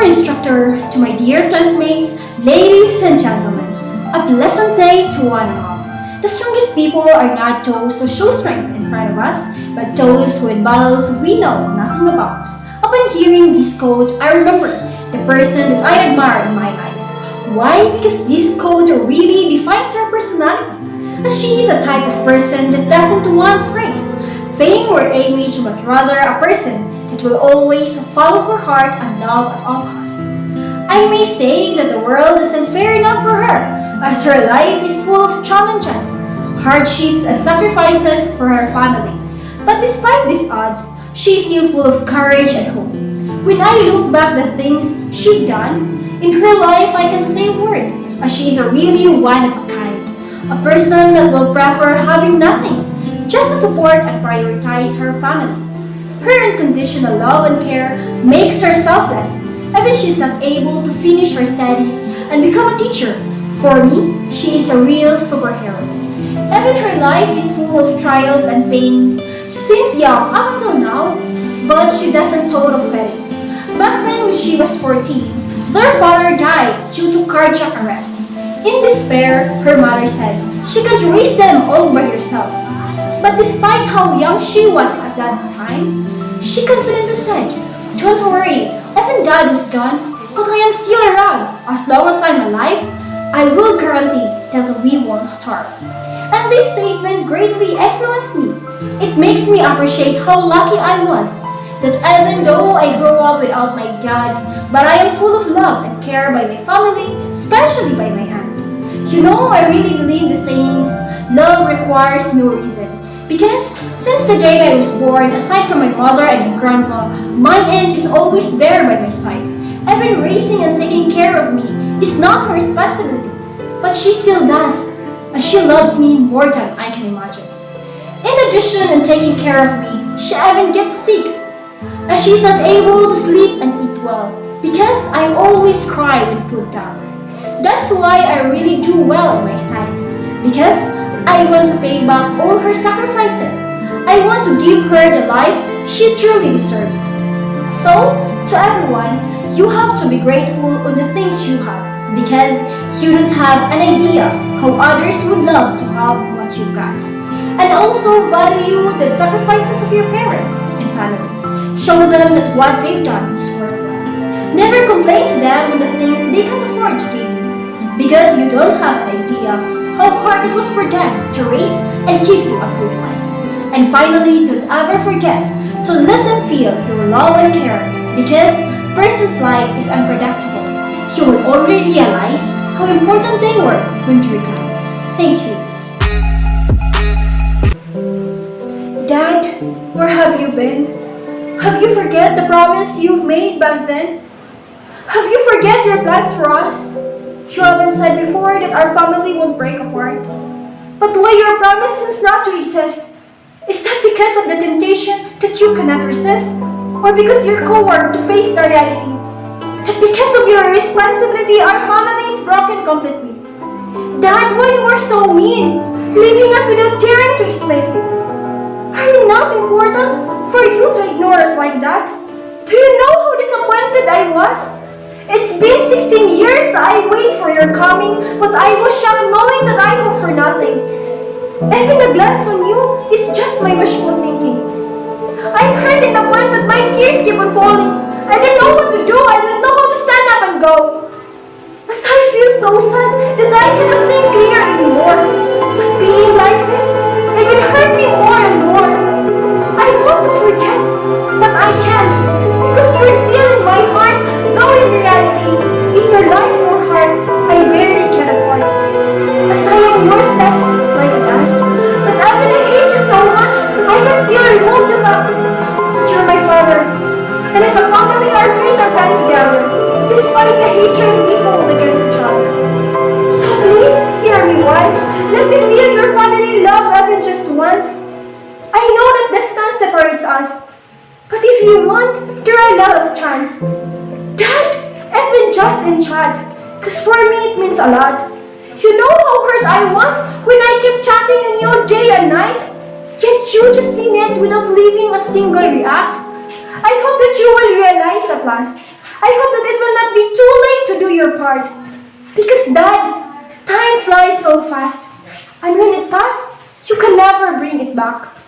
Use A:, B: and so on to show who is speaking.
A: our instructor, to my dear classmates, ladies and gentlemen, a pleasant day to one and all. The strongest people are not those who show strength in front of us, but those who in battles we know nothing about. Upon hearing this quote, I remember the person that I admire in my life. Why? Because this quote really defines her personality. As she is a type of person that doesn't want praise, fame, or image, but rather a person that will always follow her heart and love at all costs. I may say that the world isn't fair enough for her, as her life is full of challenges, hardships, and sacrifices for her family. But despite these odds, she is still full of courage and hope. When I look back the things she's done in her life, I can say a word, as she is a really one of a kind. A person that will prefer having nothing, just to support and prioritize her family. Her unconditional love and care makes her selfless, even she's not able to finish her studies and become a teacher. For me, she is a real superhero. Even her life is full of trials and pains since young up until now, but she doesn't thought of quitting. Back then when she was 14, their father died due to cardiac arrest. In despair, her mother said she could raise them all by herself. But despite how young she was at that time, she confidently said, "Don't worry, even Dad was gone, but I am still around. As long as I'm alive, I will guarantee that we won't starve." And this statement greatly influenced me. It makes me appreciate how lucky I was, that even though I grew up without my dad, but I am full of love and care by my family, especially by my aunt. You know, I really believe the sayings, love requires no reason. Because since the day I was born, aside from my mother and my grandma, my aunt is always there by my side. Even raising and taking care of me is not her responsibility, but she still does, as she loves me more than I can imagine. In addition to taking care of me, she even gets sick, as she's not able to sleep and eat well, because I always cry when put down. That's why I really do well in my studies, because I want to pay back all her sacrifices. I want to give her the life she truly deserves. So, to everyone, you have to be grateful on the things you have, because you don't have an idea how others would love to have what you've got. And also value the sacrifices of your parents and family. Show them that what they've done is worthwhile. Never complain to them on the things they can't afford to give you, because you don't have an idea how hard it was for them to raise and give you a good life. And finally, don't ever forget to let them feel your love and care, because a person's life is unpredictable. You will already realize how important they were when you're gone. Thank you. Dad, where have you been? Have you forget the promise you've made back then? Have you forget your plans for us? You haven't said before that our family won't break apart. But why your promise seems not to exist? Is that because of the temptation that you cannot resist? Or because you're coward to face the reality? That because of your responsibility, our family is broken completely. Dad, why you are so mean? Leaving us without daring to explain. Are we not important for you to ignore us like that? Do you know how disappointed I was? It's been 16 years I wait for your coming, but I was shocked knowing that I hope for nothing. Even a glance on you is just my wishful thinking. I'm hurt in the point that my tears keep on falling. I don't know what to do. I don't know how to stand up and go. As I feel so sad that I cannot think clear anymore. But being like this even hurt me more and more. I want to forget, but I can't, because you're still in my heart, though in reality, in your life or heart, I barely can apart. As I am worthless, like a dust, but even I hate you so much, I can still remove the fact that you're my father. And as a family, our fate are bound together, despite the hatred we hold against each other. So please, hear me once. Let me feel your fatherly love even just once. I know that distance separates us, but if you want, there are a lot of chance. Dad, even just in chat, because for me it means a lot. You know how hurt I was when I kept chatting on you day and night? Yet you just seen it without leaving a single react. I hope that you will realize at last. I hope that it will not be too late to do your part. Because Dad, time flies so fast. And when it passes, you can never bring it back.